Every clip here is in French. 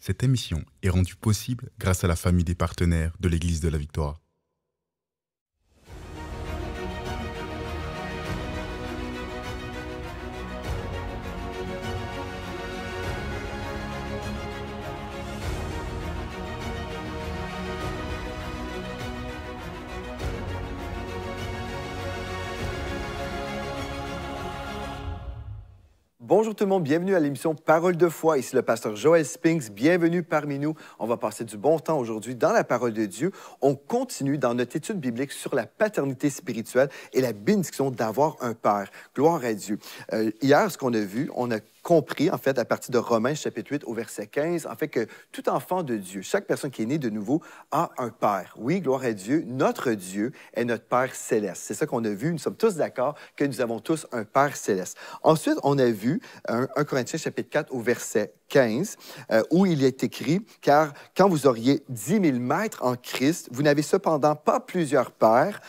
Cette émission est rendue possible grâce à la famille des partenaires de l'Église de la Victoire. Bonjour tout le monde, bienvenue à l'émission Parole de foi. Ici le pasteur Joël Spinks, bienvenue parmi nous. On va passer du bon temps aujourd'hui dans la parole de Dieu. On continue dans notre étude biblique sur la paternité spirituelle et la bénédiction d'avoir un père. Gloire à Dieu. Hier, ce qu'on a vu, on a compris, en fait, à partir de Romains chapitre 8 au verset 15, en fait, que tout enfant de Dieu, chaque personne qui est née de nouveau, a un Père. Oui, gloire à Dieu, notre Dieu est notre Père céleste. C'est ça qu'on a vu. Nous sommes tous d'accord que nous avons tous un Père céleste. Ensuite, on a vu 1 Corinthiens chapitre 4 au verset 15, où il est écrit, « Car quand vous auriez 10 000 maîtres en Christ, vous n'avez cependant pas plusieurs pères,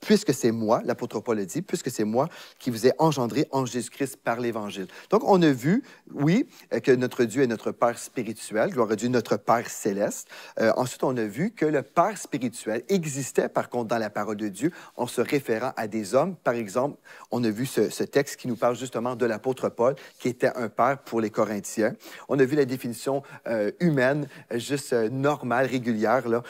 puisque c'est moi, l'apôtre Paul a dit, puisque c'est moi qui vous ai engendré en Jésus-Christ par l'Évangile. » Donc, on a vu, oui, que notre Dieu est notre Père spirituel, gloire à Dieu, notre Père céleste. Ensuite, on a vu que le Père spirituel existait, par contre, dans la parole de Dieu, en se référant à des hommes. Par exemple, on a vu ce texte qui nous parle justement de l'apôtre Paul, qui était un père pour les Corinthiens. On a vu la définition humaine, juste normale, régulière, là,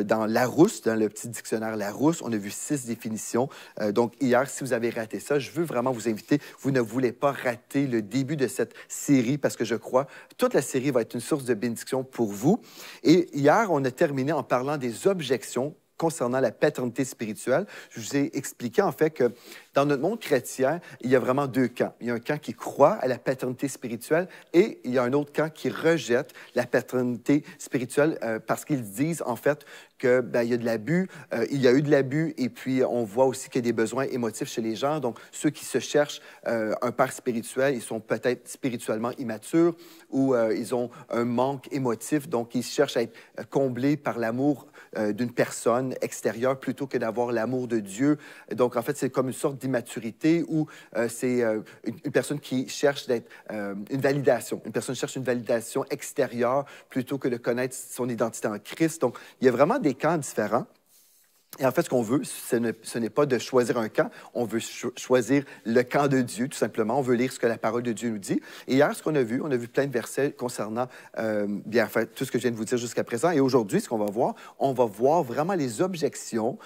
dans Larousse, dans le petit dictionnaire Larousse. On a vu 6 définitions. Donc, hier, si vous avez raté ça, je veux vraiment vous inviter. Vous ne voulez pas rater le début de cette série parce que je crois toute la série va être une source de bénédiction pour vous. Et hier, on a terminé en parlant des objections concernant la paternité spirituelle. Je vous ai expliqué en fait que dans notre monde chrétien, il y a vraiment 2 camps. Il y a un camp qui croit à la paternité spirituelle et il y a un autre camp qui rejette la paternité spirituelle parce qu'ils disent en fait que il y a de l'abus, il y a eu de l'abus et puis on voit aussi qu'il y a des besoins émotifs chez les gens. Donc ceux qui se cherchent un père spirituel, ils sont peut-être spirituellement immatures ou ils ont un manque émotif, donc ils cherchent à être comblés par l'amour d'une personne extérieure plutôt que d'avoir l'amour de Dieu. Donc en fait, c'est comme une sorte d'immaturité ou c'est une personne qui cherche d'être une validation. Une personne cherche une validation extérieure plutôt que de connaître son identité en Christ. Donc il y a vraiment des camps différents. Et en fait, ce qu'on veut, ce n'est pas de choisir un camp, on veut choisir le camp de Dieu, tout simplement. On veut lire ce que la parole de Dieu nous dit. Et hier, ce qu'on a vu plein de versets concernant tout ce que je viens de vous dire jusqu'à présent. Et aujourd'hui, ce qu'on va voir, on va voir vraiment les objections.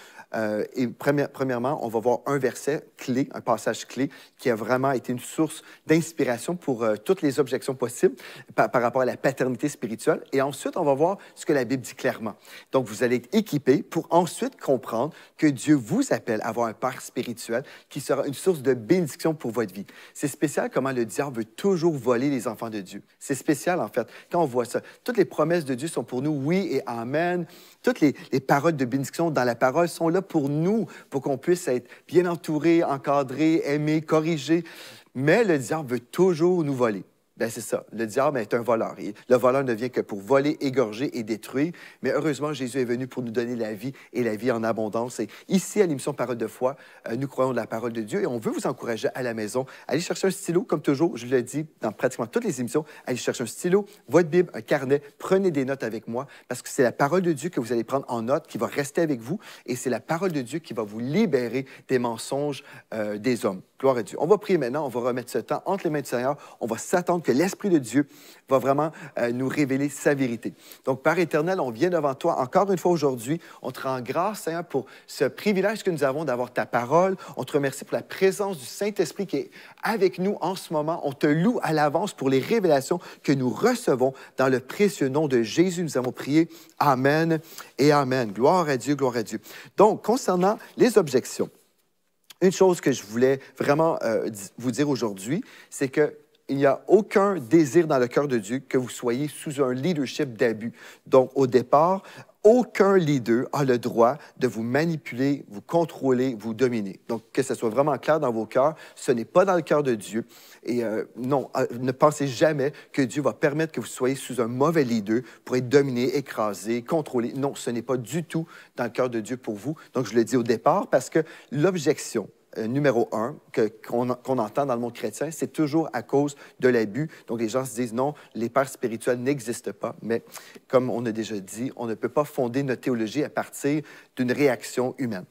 Et premièrement, on va voir un verset clé, un passage clé, qui a vraiment été une source d'inspiration pour toutes les objections possibles par rapport à la paternité spirituelle. Et ensuite, on va voir ce que la Bible dit clairement. Donc, vous allez être équipés pour ensuite comprendre que Dieu vous appelle à avoir un Père spirituel qui sera une source de bénédiction pour votre vie. C'est spécial comment le diable veut toujours voler les enfants de Dieu. C'est spécial, en fait, quand on voit ça. Toutes les promesses de Dieu sont pour nous, oui et amen. Toutes les paroles de bénédiction dans la parole sont là pour nous, pour qu'on puisse être bien entouré, encadré, aimé, corrigé. Mais le diable veut toujours nous voler. Bien, c'est ça. Le diable est un voleur. Le voleur ne vient que pour voler, égorger et détruire. Mais heureusement, Jésus est venu pour nous donner la vie et la vie en abondance. Et ici, à l'émission Parole de foi, nous croyons de la parole de Dieu et on veut vous encourager à la maison. Allez chercher un stylo, comme toujours, je le dis dans pratiquement toutes les émissions. Allez chercher un stylo, votre Bible, un carnet. Prenez des notes avec moi parce que c'est la parole de Dieu que vous allez prendre en note, qui va rester avec vous. Et c'est la parole de Dieu qui va vous libérer des mensonges des hommes. Gloire à Dieu. On va prier maintenant, on va remettre ce temps entre les mains du Seigneur. On va s'attendre que l'Esprit de Dieu va vraiment nous révéler sa vérité. Donc, Père éternel, on vient devant toi encore une fois aujourd'hui. On te rend grâce, Seigneur, pour ce privilège que nous avons d'avoir ta parole. On te remercie pour la présence du Saint-Esprit qui est avec nous en ce moment. On te loue à l'avance pour les révélations que nous recevons dans le précieux nom de Jésus. Nous avons prié. Amen et Amen. Gloire à Dieu, gloire à Dieu. Donc, concernant les objections, une chose que je voulais vraiment vous dire aujourd'hui, c'est qu'il n'y a aucun désir dans le cœur de Dieu que vous soyez sous un leadership d'abus. Donc, au départ, aucun leader a le droit de vous manipuler, vous contrôler, vous dominer. Donc, que ce soit vraiment clair dans vos cœurs, ce n'est pas dans le cœur de Dieu. Et non, ne pensez jamais que Dieu va permettre que vous soyez sous un mauvais leader pour être dominé, écrasé, contrôlé. Non, ce n'est pas du tout dans le cœur de Dieu pour vous. Donc, je le dis au départ parce que l'objection numéro un qu'on entend dans le monde chrétien, c'est toujours à cause de l'abus. Donc, les gens se disent, non, les pères spirituels n'existent pas. Mais comme on a déjà dit, on ne peut pas fonder notre théologie à partir d'une réaction humaine.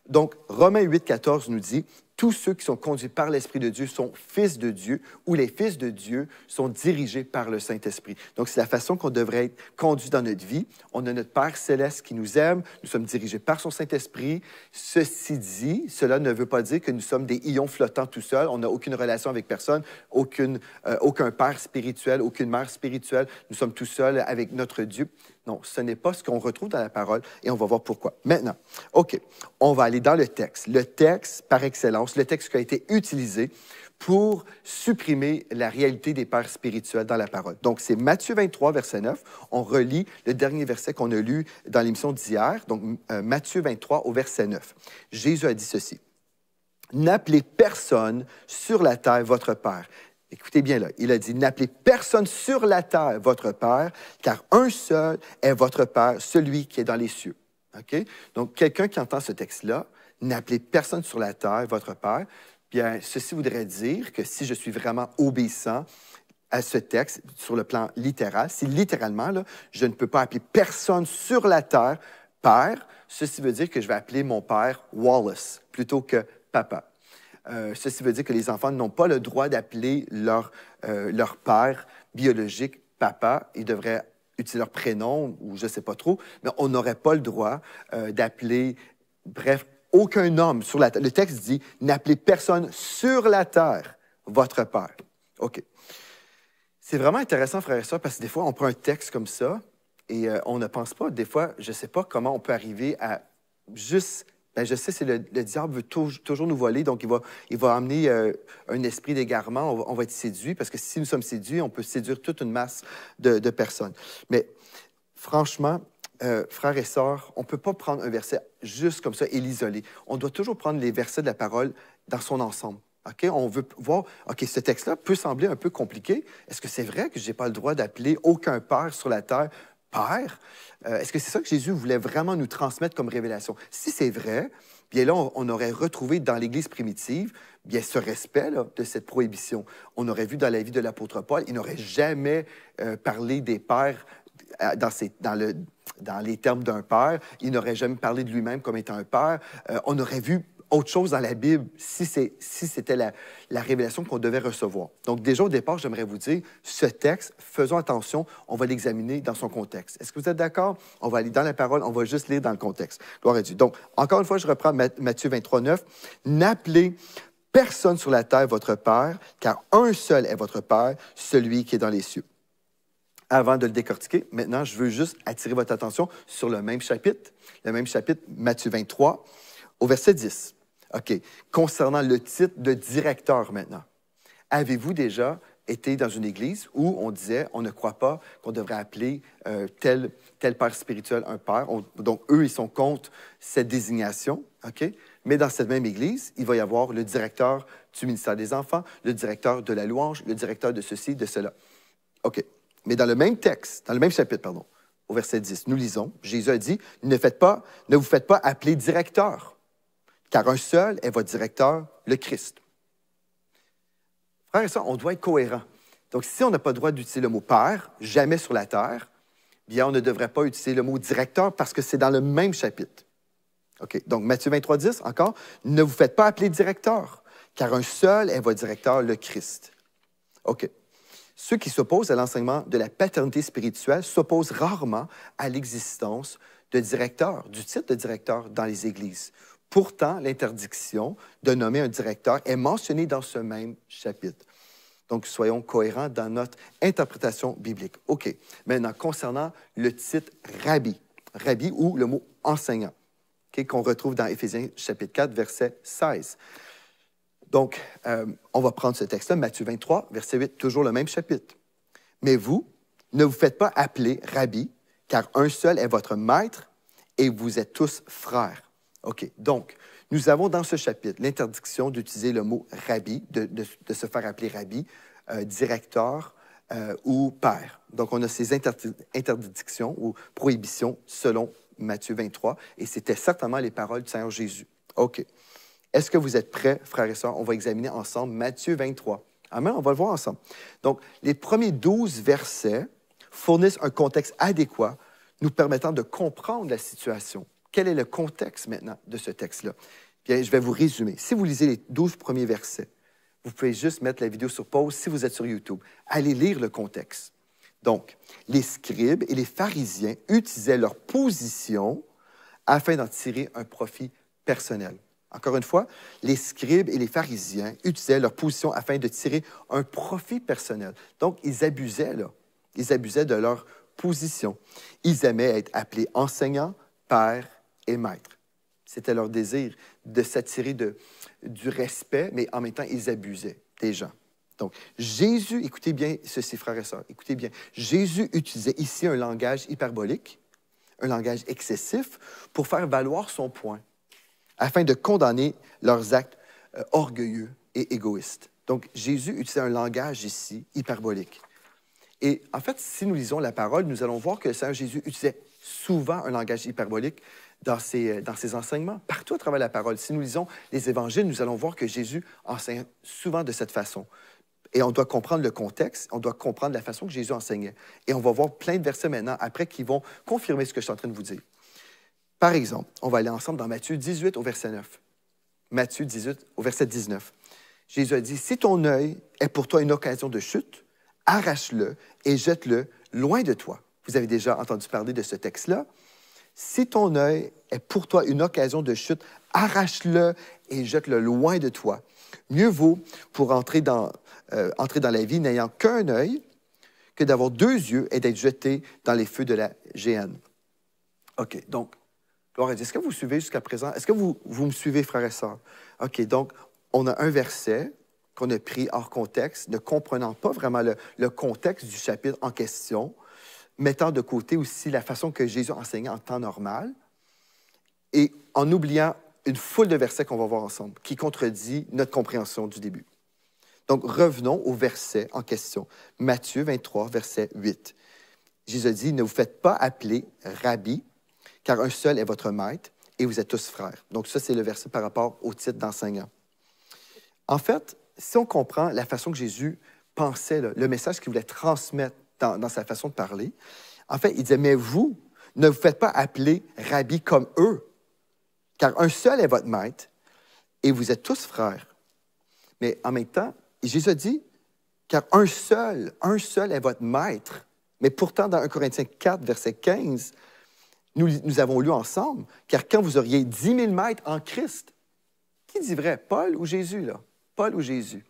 Donc, Romains 8, 14 nous dit, tous ceux qui sont conduits par l'Esprit de Dieu sont fils de Dieu, ou les fils de Dieu sont dirigés par le Saint-Esprit. Donc, c'est la façon qu'on devrait être conduit dans notre vie. On a notre Père céleste qui nous aime, nous sommes dirigés par son Saint-Esprit. Ceci dit, cela ne veut pas dire que nous sommes des ions flottants tout seuls. On n'a aucune relation avec personne, aucun père spirituel, aucune mère spirituelle. Nous sommes tout seuls avec notre Dieu. Non, ce n'est pas ce qu'on retrouve dans la parole et on va voir pourquoi. Maintenant, OK, on va aller dans le texte. Le texte par excellence, le texte qui a été utilisé pour supprimer la réalité des pères spirituels dans la parole. Donc, c'est Matthieu 23, verset 9. On relit le dernier verset qu'on a lu dans l'émission d'hier, donc Matthieu 23 au verset 9. Jésus a dit ceci. « N'appelez personne sur la terre votre Père. » Écoutez bien là, il a dit, n'appelez personne sur la terre votre Père, car un seul est votre Père, celui qui est dans les cieux. Okay? Donc, quelqu'un qui entend ce texte-là, n'appelez personne sur la terre votre Père, bien, ceci voudrait dire que si je suis vraiment obéissant à ce texte, sur le plan littéral, si littéralement, là, je ne peux pas appeler personne sur la terre Père, ceci veut dire que je vais appeler mon Père Wallace plutôt que Papa. Ceci veut dire que les enfants n'ont pas le droit d'appeler leur père biologique papa. Ils devraient utiliser leur prénom ou je ne sais pas trop, mais on n'aurait pas le droit d'appeler, bref, aucun homme sur la terre. Le texte dit, n'appelez personne sur la terre votre père. OK. C'est vraiment intéressant, frères et sœurs, parce que des fois, on prend un texte comme ça et on ne pense pas, des fois, je ne sais pas comment on peut arriver à juste... Bien, je sais, c'est le diable veut toujours nous voler, donc il va amener un esprit d'égarement, on va être séduit, parce que si nous sommes séduits, on peut séduire toute une masse de personnes. Mais franchement, frères et sœurs, on ne peut pas prendre un verset juste comme ça et l'isoler. On doit toujours prendre les versets de la parole dans son ensemble. Okay? On veut voir, OK, ce texte-là peut sembler un peu compliqué. Est-ce que c'est vrai que je n'ai pas le droit d'appeler aucun père sur la terre Père? Est-ce que c'est ça que Jésus voulait vraiment nous transmettre comme révélation? Si c'est vrai, bien là, on aurait retrouvé dans l'Église primitive bien ce respect là, de cette prohibition. On aurait vu dans la vie de l'apôtre Paul, il n'aurait jamais parlé des pères dans les termes d'un père. Il n'aurait jamais parlé de lui-même comme étant un père. On aurait vu autre chose dans la Bible si c'était la révélation qu'on devait recevoir. Donc, déjà au départ, j'aimerais vous dire, ce texte, faisons attention, on va l'examiner dans son contexte. Est-ce que vous êtes d'accord? On va aller dans la parole, on va juste lire dans le contexte. Gloire à Dieu. Donc, encore une fois, je reprends Matthieu 23, 9. « N'appelez personne sur la terre votre Père, car un seul est votre Père, celui qui est dans les cieux. » Avant de le décortiquer, maintenant, je veux juste attirer votre attention sur le même chapitre, Matthieu 23, au verset 10. OK. Concernant le titre de directeur maintenant. Avez-vous déjà été dans une église où on disait on ne croit pas qu'on devrait appeler tel père spirituel un père? Donc, eux, ils sont contre cette désignation. OK? Mais dans cette même église, il va y avoir le directeur du ministère des enfants, le directeur de la louange, le directeur de ceci, de cela. OK. Mais dans le même texte, dans le même chapitre, pardon, au verset 10, nous lisons, Jésus a dit, ne vous faites pas appeler directeur, car un seul est votre directeur, le Christ. Frères et sœurs, on doit être cohérent. Donc, si on n'a pas le droit d'utiliser le mot père, jamais sur la terre, bien, on ne devrait pas utiliser le mot directeur parce que c'est dans le même chapitre. OK. Donc, Matthieu 23, 10, encore, ne vous faites pas appeler directeur, car un seul est votre directeur, le Christ. OK. Ceux qui s'opposent à l'enseignement de la paternité spirituelle s'opposent rarement à l'existence de directeur, du titre de directeur dans les églises. Pourtant, l'interdiction de nommer un directeur est mentionnée dans ce même chapitre. Donc, soyons cohérents dans notre interprétation biblique. OK. Maintenant, concernant le titre rabbi, rabbi ou le mot enseignant, okay, qu'on retrouve dans Éphésiens chapitre 4, verset 16. Donc, on va prendre ce texte-là, Matthieu 23, verset 8, toujours le même chapitre. « Mais vous, ne vous faites pas appeler rabbi, car un seul est votre maître et vous êtes tous frères. » OK. Donc, nous avons dans ce chapitre l'interdiction d'utiliser le mot rabbi, de se faire appeler rabbi, directeur ou père. Donc, on a ces interdictions ou prohibitions selon Matthieu 23, et c'était certainement les paroles du Seigneur Jésus. OK. Est-ce que vous êtes prêts, frères et sœurs? On va examiner ensemble Matthieu 23. Amen, on va le voir ensemble. Donc, les premiers 12 versets fournissent un contexte adéquat nous permettant de comprendre la situation. Quel est le contexte maintenant de ce texte-là? Bien, je vais vous résumer. Si vous lisez les 12 premiers versets, vous pouvez juste mettre la vidéo sur pause si vous êtes sur YouTube. Allez lire le contexte. Donc, les scribes et les pharisiens utilisaient leur position afin d'en tirer un profit personnel. Encore une fois, les scribes et les pharisiens utilisaient leur position afin de tirer un profit personnel. Donc, ils abusaient, là. Ils abusaient de leur position. Ils aimaient être appelés enseignants, pères et maîtres. C'était leur désir de s'attirer du respect, mais en même temps, ils abusaient des gens. Donc, Jésus, écoutez bien ceci, frères et sœurs, écoutez bien, Jésus utilisait ici un langage hyperbolique, un langage excessif, pour faire valoir son point, afin de condamner leurs actes orgueilleux et égoïstes. Donc, Jésus utilisait un langage ici hyperbolique. Et en fait, si nous lisons la parole, nous allons voir que le Seigneur Jésus utilisait souvent un langage hyperbolique dans ses enseignements, partout à travers la parole. Si nous lisons les évangiles, nous allons voir que Jésus enseigne souvent de cette façon. Et on doit comprendre le contexte, on doit comprendre la façon que Jésus enseignait. Et on va voir plein de versets maintenant, après, qui vont confirmer ce que je suis en train de vous dire. Par exemple, on va aller ensemble dans Matthieu 18 au verset 9. Matthieu 18 au verset 19. Jésus a dit, « Si ton œil est pour toi une occasion de chute, arrache-le et jette-le loin de toi. » Vous avez déjà entendu parler de ce texte-là. « Si ton œil est pour toi une occasion de chute, arrache-le et jette-le loin de toi. Mieux vaut pour entrer dans la vie n'ayant qu'un œil que d'avoir 2 yeux et d'être jeté dans les feux de la géhenne. » OK, donc, gloire à Dieu. Est-ce que vous suivez jusqu'à présent? Est-ce que vous me suivez, frères et sœurs? OK, donc, on a un verset qu'on a pris hors contexte, ne comprenant pas vraiment le contexte du chapitre en question, mettant de côté aussi la façon que Jésus enseignait en temps normal, et en oubliant une foule de versets qu'on va voir ensemble, qui contredit notre compréhension du début. Donc, revenons au verset en question. Matthieu 23, verset 8. Jésus dit, « Ne vous faites pas appeler Rabbi, car un seul est votre maître, et vous êtes tous frères. » Donc, ça, c'est le verset par rapport au titre d'enseignant. En fait, si on comprend la façon que Jésus pensait, là, le message qu'il voulait transmettre dans sa façon de parler, en fait, il disait, « Mais vous, ne vous faites pas appeler Rabbi comme eux, car un seul est votre maître, et vous êtes tous frères. » Mais en même temps, Jésus a dit, « Car un seul est votre maître. » Mais pourtant, dans 1 Corinthiens 4, verset 15, nous avons lu ensemble, « Car quand vous auriez 10 000 maîtres en Christ, qui dit vrai, Paul ou Jésus, là? Paul ou Jésus? »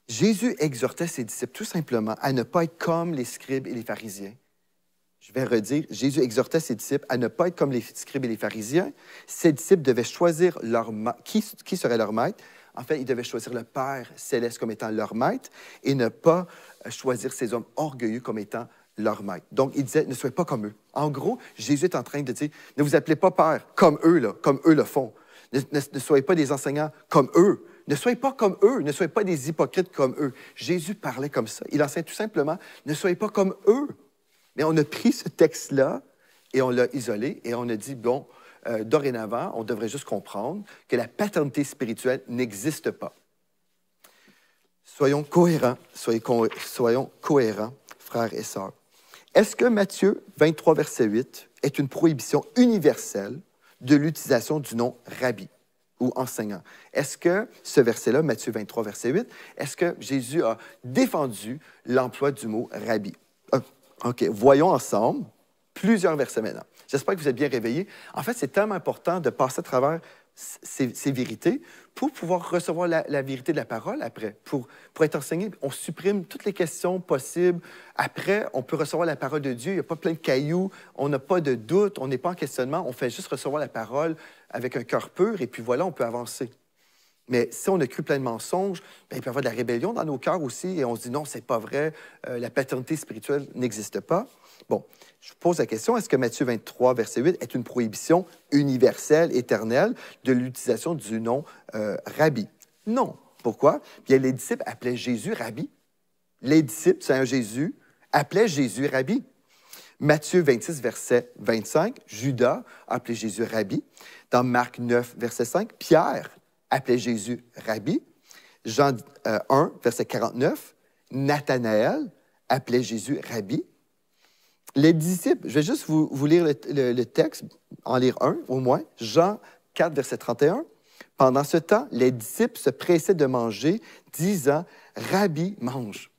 Jésus exhortait ses disciples tout simplement à ne pas être comme les scribes et les pharisiens. Je vais redire, Jésus exhortait ses disciples à ne pas être comme les scribes et les pharisiens. Ses disciples devaient choisir qui serait leur maître. En fait, ils devaient choisir le Père céleste comme étant leur maître et ne pas choisir ces hommes orgueilleux comme étant leur maître. Donc, il disait, ne soyez pas comme eux. En gros, Jésus est en train de dire, ne vous appelez pas Père comme eux le font. Ne soyez pas des enseignants comme eux. Ne soyez pas comme eux. Ne soyez pas des hypocrites comme eux. Jésus parlait comme ça. Il enseignait tout simplement, ne soyez pas comme eux. Mais on a pris ce texte-là et on l'a isolé et on a dit, bon, dorénavant, on devrait juste comprendre que la paternité spirituelle n'existe pas. Soyons cohérents, soyons cohérents, frères et sœurs. Est-ce que Matthieu 23, verset 8 est une prohibition universelle de l'utilisation du nom rabbi ou enseignant? Est-ce que ce verset-là, Matthieu 23, verset 8, est-ce que Jésus a défendu l'emploi du mot rabbi? OK, voyons ensemble plusieurs versets maintenant. J'espère que vous êtes bien réveillés. En fait, c'est tellement important de passer à travers ces vérités pour pouvoir recevoir la vérité de la parole après, pour être enseigné. On supprime toutes les questions possibles. Après, on peut recevoir la parole de Dieu. Il n'y a pas plein de cailloux. On n'a pas de doute. On n'est pas en questionnement. On fait juste recevoir la parole avec un cœur pur et puis voilà, on peut avancer. Mais si on a cru plein de mensonges, bien, il peut y avoir de la rébellion dans nos cœurs aussi et on se dit non, c'est pas vrai, la paternité spirituelle n'existe pas. Bon, je vous pose la question, est-ce que Matthieu 23, verset 8 est une prohibition universelle, éternelle de l'utilisation du nom rabbi? Non. Pourquoi? Bien, les disciples appelaient Jésus rabbi. Les disciples, Seigneur Jésus, appelaient Jésus rabbi. Matthieu 26, verset 25, Judas appelait Jésus Rabbi. Dans Marc 9, verset 5, Pierre appelait Jésus Rabbi. Jean 1, verset 49, Nathanaël appelait Jésus Rabbi. Les disciples, je vais juste vous lire le texte, en lire un au moins. Jean 4, verset 31. Pendant ce temps, les disciples se pressaient de manger, disant, Rabbi, mange.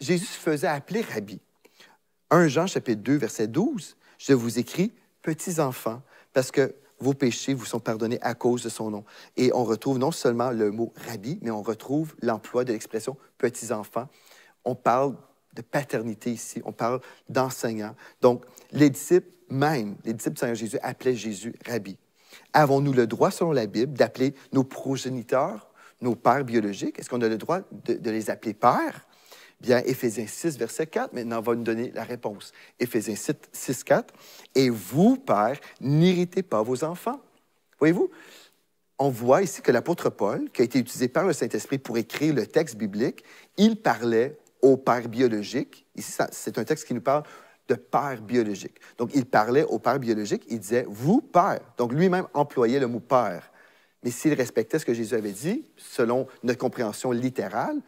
Jésus se faisait appeler Rabbi. 1 Jean, chapitre 2, verset 12, je vous écris, petits enfants, parce que vos péchés vous sont pardonnés à cause de son nom. Et on retrouve non seulement le mot Rabbi, mais on retrouve l'emploi de l'expression petits enfants. On parle de paternité ici, on parle d'enseignant. Donc, les disciples du Seigneur Jésus appelaient Jésus Rabbi. Avons-nous le droit, selon la Bible, d'appeler nos progéniteurs, nos pères biologiques? Est-ce qu'on a le droit de les appeler pères? Bien, Éphésiens 6, verset 4, maintenant, va nous donner la réponse. Éphésiens 6, 4. Et vous, pères, n'irritez pas vos enfants. Voyez-vous, on voit ici que l'apôtre Paul, qui a été utilisé par le Saint-Esprit pour écrire le texte biblique, il parlait aux pères biologiques. Ici, c'est un texte qui nous parle de père biologique. Donc, il parlait aux pères biologiques, il disait « vous, père ». Donc, lui-même employait le mot « père ». Mais s'il respectait ce que Jésus avait dit, selon notre compréhension littérale,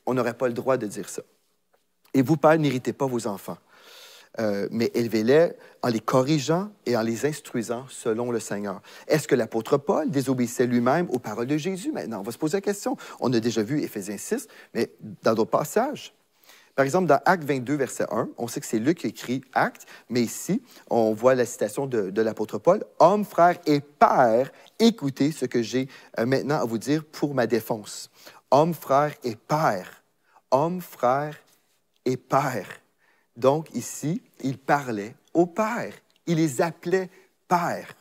on n'aurait pas le droit de dire ça. Et vous, pères, n'irritez pas vos enfants, mais élevez-les en les corrigeant et en les instruisant selon le Seigneur. Est-ce que l'apôtre Paul désobéissait lui-même aux paroles de Jésus? Maintenant, on va se poser la question. On a déjà vu Éphésiens 6, mais dans d'autres passages. Par exemple, dans Actes 22, verset 1, on sait que c'est Luc qui écrit Actes, mais ici, on voit la citation de l'apôtre Paul. « Hommes, frères et pères, écoutez ce que j'ai maintenant à vous dire pour ma défense. » Hommes, frères et pères. Hommes, frères et pères. Donc, ici, il parlait aux pères. Il les appelait pères.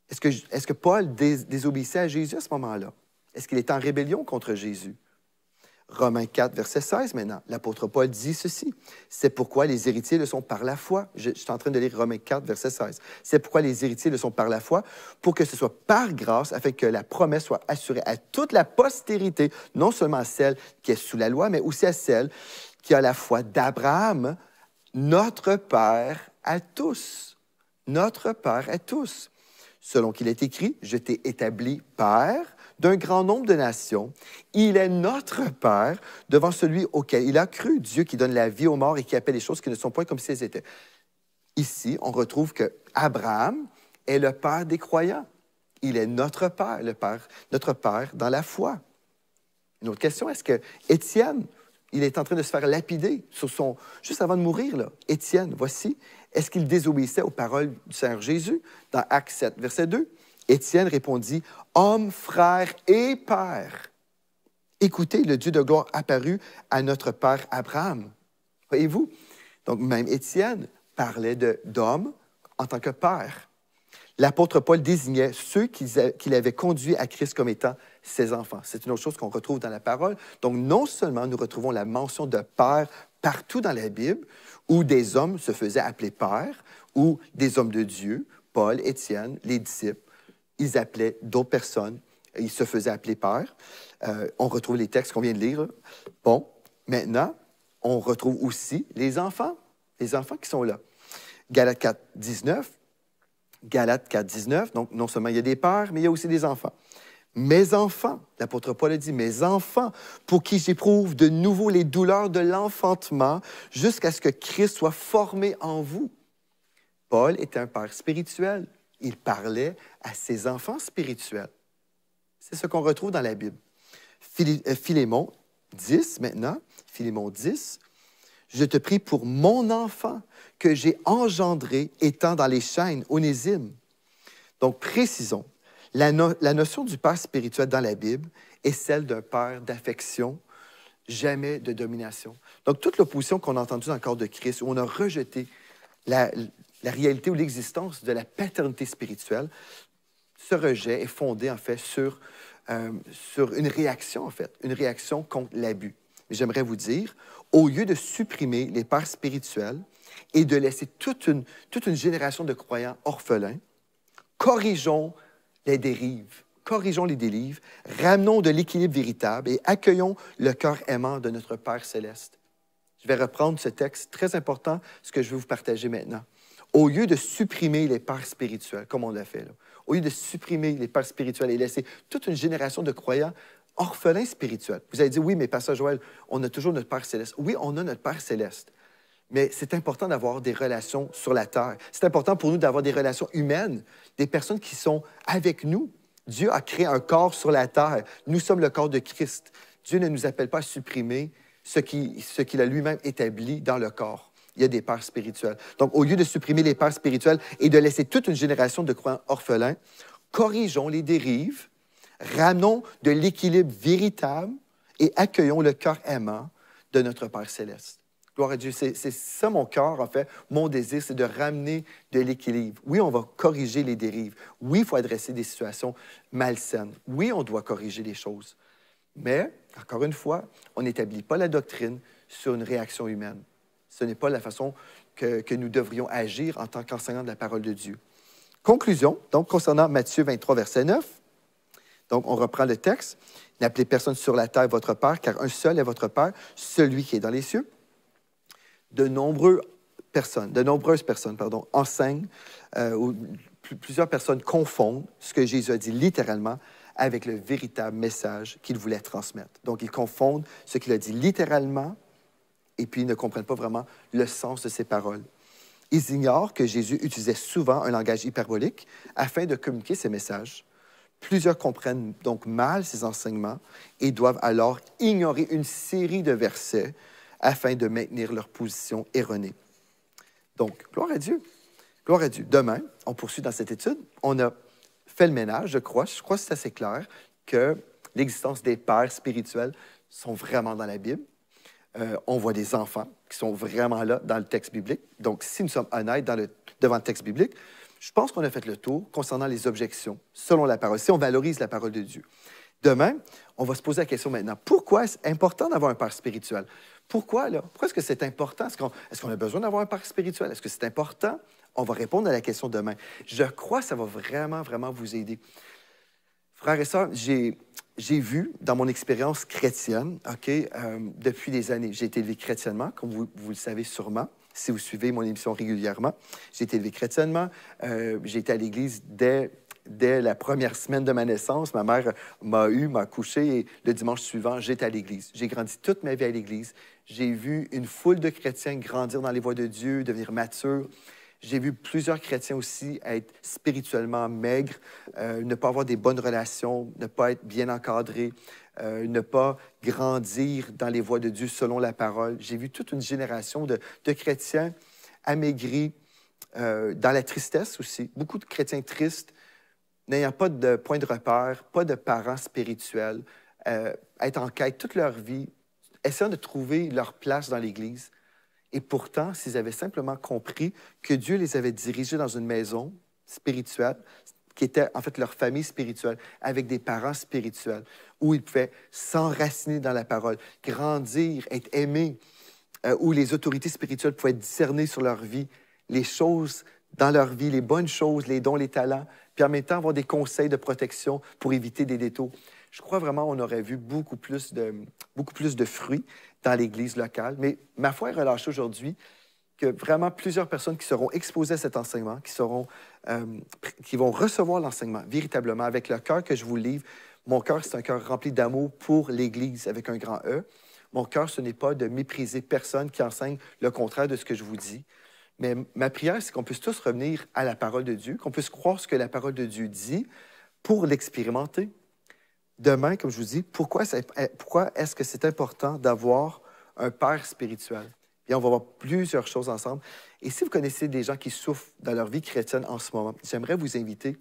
Est-ce que Paul désobéissait à Jésus à ce moment-là? Est-ce qu'il était en rébellion contre Jésus? Romains 4, verset 16 maintenant. L'apôtre Paul dit ceci. C'est pourquoi les héritiers le sont par la foi. Je suis en train de lire Romains 4, verset 16. C'est pourquoi les héritiers le sont par la foi, pour que ce soit par grâce, afin que la promesse soit assurée à toute la postérité, non seulement à celle qui est sous la loi, mais aussi à celle qui a la foi d'Abraham, notre Père à tous. Notre Père à tous. Selon qu'il est écrit, je t'ai établi Père d'un grand nombre de nations. Il est notre Père devant celui auquel il a cru, Dieu qui donne la vie aux morts et qui appelle les choses qui ne sont point comme si elles étaient. Ici, on retrouve que Abraham est le Père des croyants. Il est notre Père, notre Père dans la foi. Une autre question, est-ce que Étienne, il est en train de se faire lapider juste avant de mourir, là. Étienne, voici, est-ce qu'il désobéissait aux paroles du Seigneur Jésus? Dans Actes 7, verset 2, Étienne répondit, « Homme, frère et père, écoutez, le Dieu de gloire apparut à notre père Abraham. » Voyez-vous? Donc, même Étienne parlait d'homme en tant que père. L'apôtre Paul désignait ceux qu'il avait conduits à Christ comme étant ses enfants. C'est une autre chose qu'on retrouve dans la parole. Donc, non seulement nous retrouvons la mention de père partout dans la Bible, où des hommes se faisaient appeler père, ou des hommes de Dieu, Paul, Étienne, les disciples, ils appelaient d'autres personnes, ils se faisaient appeler père. On retrouve les textes qu'on vient de lire. Bon, maintenant, on retrouve aussi les enfants qui sont là. Galates 4, 19. Galates 4, 19. Donc, non seulement il y a des pères, mais il y a aussi des enfants. Mes enfants, l'apôtre Paul a dit, mes enfants, pour qui j'éprouve de nouveau les douleurs de l'enfantement, jusqu'à ce que Christ soit formé en vous. Paul était un père spirituel. Il parlait à ses enfants spirituels. C'est ce qu'on retrouve dans la Bible. Philémon 10, maintenant, Philémon 10, « Je te prie pour mon enfant que j'ai engendré étant dans les chaînes, Onésime. » Donc, précisons, la notion du père spirituel dans la Bible est celle d'un père d'affection, jamais de domination. Donc, toute l'opposition qu'on a entendue dans le corps de Christ, où on a rejeté la réalité ou l'existence de la paternité spirituelle, ce rejet est fondé, en fait, sur une réaction, une réaction contre l'abus. Mais j'aimerais vous dire, au lieu de supprimer les pères spirituels et de laisser toute une génération de croyants orphelins, corrigeons les dérives, ramenons de l'équilibre véritable et accueillons le cœur aimant de notre Père céleste. Je vais reprendre ce texte très important, ce que je vais vous partager maintenant. Au lieu de supprimer les pères spirituels, comme on l'a fait, là, au lieu de supprimer les pères spirituels et laisser toute une génération de croyants orphelins spirituels. Vous allez dire, oui, mais Pasteur Joël, on a toujours notre Père céleste. Oui, on a notre Père céleste. Mais c'est important d'avoir des relations sur la terre. C'est important pour nous d'avoir des relations humaines, des personnes qui sont avec nous. Dieu a créé un corps sur la terre. Nous sommes le corps de Christ. Dieu ne nous appelle pas à supprimer ce qu'il a lui-même établi dans le corps. Il y a des pères spirituels. Donc, au lieu de supprimer les pères spirituels et de laisser toute une génération de croyants orphelins, corrigeons les dérives, ramenons de l'équilibre véritable et accueillons le cœur aimant de notre Père céleste. Gloire à Dieu. C'est ça mon cœur, en fait. Mon désir, c'est de ramener de l'équilibre. Oui, on va corriger les dérives. Oui, il faut adresser des situations malsaines. Oui, on doit corriger les choses. Mais, encore une fois, on n'établit pas la doctrine sur une réaction humaine. Ce n'est pas la façon que nous devrions agir en tant qu'enseignants de la parole de Dieu. Conclusion, donc, concernant Matthieu 23, verset 9. Donc, on reprend le texte. « N'appelez personne sur la terre votre Père, car un seul est votre Père, celui qui est dans les cieux. » De nombreuses personnes enseignent, ou plusieurs personnes confondent ce que Jésus a dit littéralement avec le véritable message qu'il voulait transmettre. Donc, ils confondent ce qu'il a dit littéralement et puis ils ne comprennent pas vraiment le sens de ses paroles. Ils ignorent que Jésus utilisait souvent un langage hyperbolique afin de communiquer ses messages. Plusieurs comprennent donc mal ses enseignements et doivent alors ignorer une série de versets afin de maintenir leur position erronée. Donc, gloire à Dieu. Gloire à Dieu. Demain, on poursuit dans cette étude. On a fait le ménage, je crois. Je crois que c'est assez clair que l'existence des pères spirituels sont vraiment dans la Bible. On voit des enfants qui sont vraiment là dans le texte biblique. Donc, si nous sommes honnêtes devant le texte biblique, je pense qu'on a fait le tour concernant les objections selon la parole, si on valorise la parole de Dieu. Demain, on va se poser la question maintenant. Pourquoi est-ce important d'avoir un père spirituel? Pourquoi, là? Pourquoi est-ce que c'est important? Est-ce qu'on a besoin d'avoir un père spirituel? Est-ce que c'est important? On va répondre à la question demain. Je crois que ça va vraiment, vraiment vous aider. Frères et sœurs, j'ai vu dans mon expérience chrétienne, depuis des années, j'ai été élevé chrétiennement, comme vous le savez sûrement, si vous suivez mon émission régulièrement. J'ai été élevé chrétiennement. J'ai été à l'Église dès la première semaine de ma naissance. Ma mère m'a couché et le dimanche suivant, j'étais à l'Église. J'ai grandi toute ma vie à l'Église. J'ai vu une foule de chrétiens grandir dans les voies de Dieu, devenir matures. J'ai vu plusieurs chrétiens aussi être spirituellement maigres, ne pas avoir des bonnes relations, ne pas être bien encadrés, ne pas grandir dans les voies de Dieu selon la parole. J'ai vu toute une génération de chrétiens amaigris, dans la tristesse aussi. Beaucoup de chrétiens tristes, n'ayant pas de point de repère, pas de parents spirituels, être en quête toute leur vie, essayant de trouver leur place dans l'Église. Et pourtant, s'ils avaient simplement compris que Dieu les avait dirigés dans une maison spirituelle, qui était en fait leur famille spirituelle, avec des parents spirituels, où ils pouvaient s'enraciner dans la parole, grandir, être aimés, où les autorités spirituelles pouvaient discerner sur leur vie les choses dans leur vie, les bonnes choses, les dons, les talents, puis en même temps avoir des conseils de protection pour éviter des détours. Je crois vraiment qu'on aurait vu beaucoup plus de fruits dans l'Église locale. Mais ma foi est relâchée aujourd'hui que vraiment plusieurs personnes qui seront exposées à cet enseignement, qui vont recevoir l'enseignement véritablement avec le cœur que je vous livre. Mon cœur, c'est un cœur rempli d'amour pour l'Église avec un grand E. Mon cœur, ce n'est pas de mépriser personne qui enseigne le contraire de ce que je vous dis. Mais ma prière, c'est qu'on puisse tous revenir à la parole de Dieu, qu'on puisse croire ce que la parole de Dieu dit pour l'expérimenter. Demain, comme je vous dis, pourquoi est-ce que c'est important d'avoir un père spirituel? Et on va voir plusieurs choses ensemble. Et si vous connaissez des gens qui souffrent dans leur vie chrétienne en ce moment, j'aimerais vous inviter,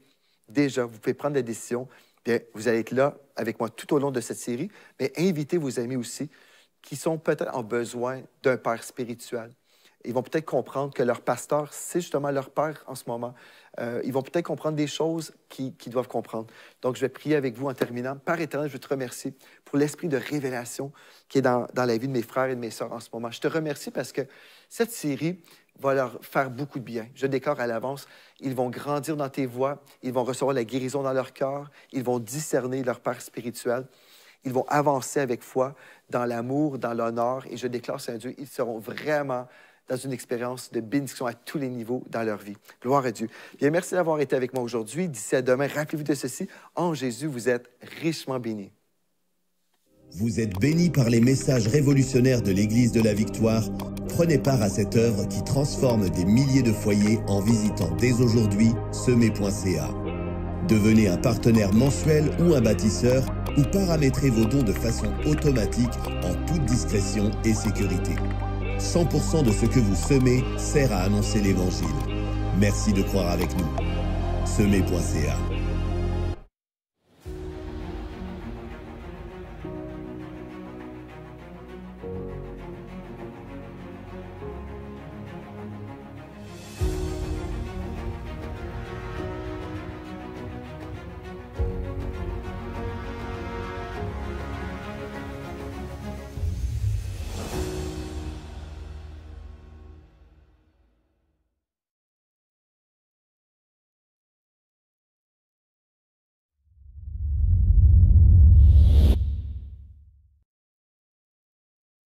déjà, vous pouvez prendre la décision, bien, vous allez être là avec moi tout au long de cette série, mais invitez vos amis aussi qui sont peut-être en besoin d'un père spirituel. Ils vont peut-être comprendre que leur pasteur, c'est justement leur père en ce moment. Ils vont peut-être comprendre des choses qu'ils doivent comprendre. Donc, je vais prier avec vous en terminant. Père éternel, je veux te remercier pour l'esprit de révélation qui est dans la vie de mes frères et de mes sœurs en ce moment. Je te remercie parce que cette série va leur faire beaucoup de bien. Je déclare à l'avance, ils vont grandir dans tes voies, ils vont recevoir la guérison dans leur cœur, ils vont discerner leur père spirituel. Ils vont avancer avec foi dans l'amour, dans l'honneur. Et je déclare, Seigneur Dieu, ils seront vraiment dans une expérience de bénédiction à tous les niveaux dans leur vie. Gloire à Dieu. Bien, merci d'avoir été avec moi aujourd'hui. D'ici à demain, rappelez-vous de ceci. En Jésus, vous êtes richement bénis. Vous êtes bénis par les messages révolutionnaires de l'Église de la Victoire. Prenez part à cette œuvre qui transforme des milliers de foyers en visitant dès aujourd'hui semer.ca. Devenez un partenaire mensuel ou un bâtisseur ou paramétrez vos dons de façon automatique en toute discrétion et sécurité. 100% de ce que vous semez sert à annoncer l'Évangile. Merci de croire avec nous. Semer.ca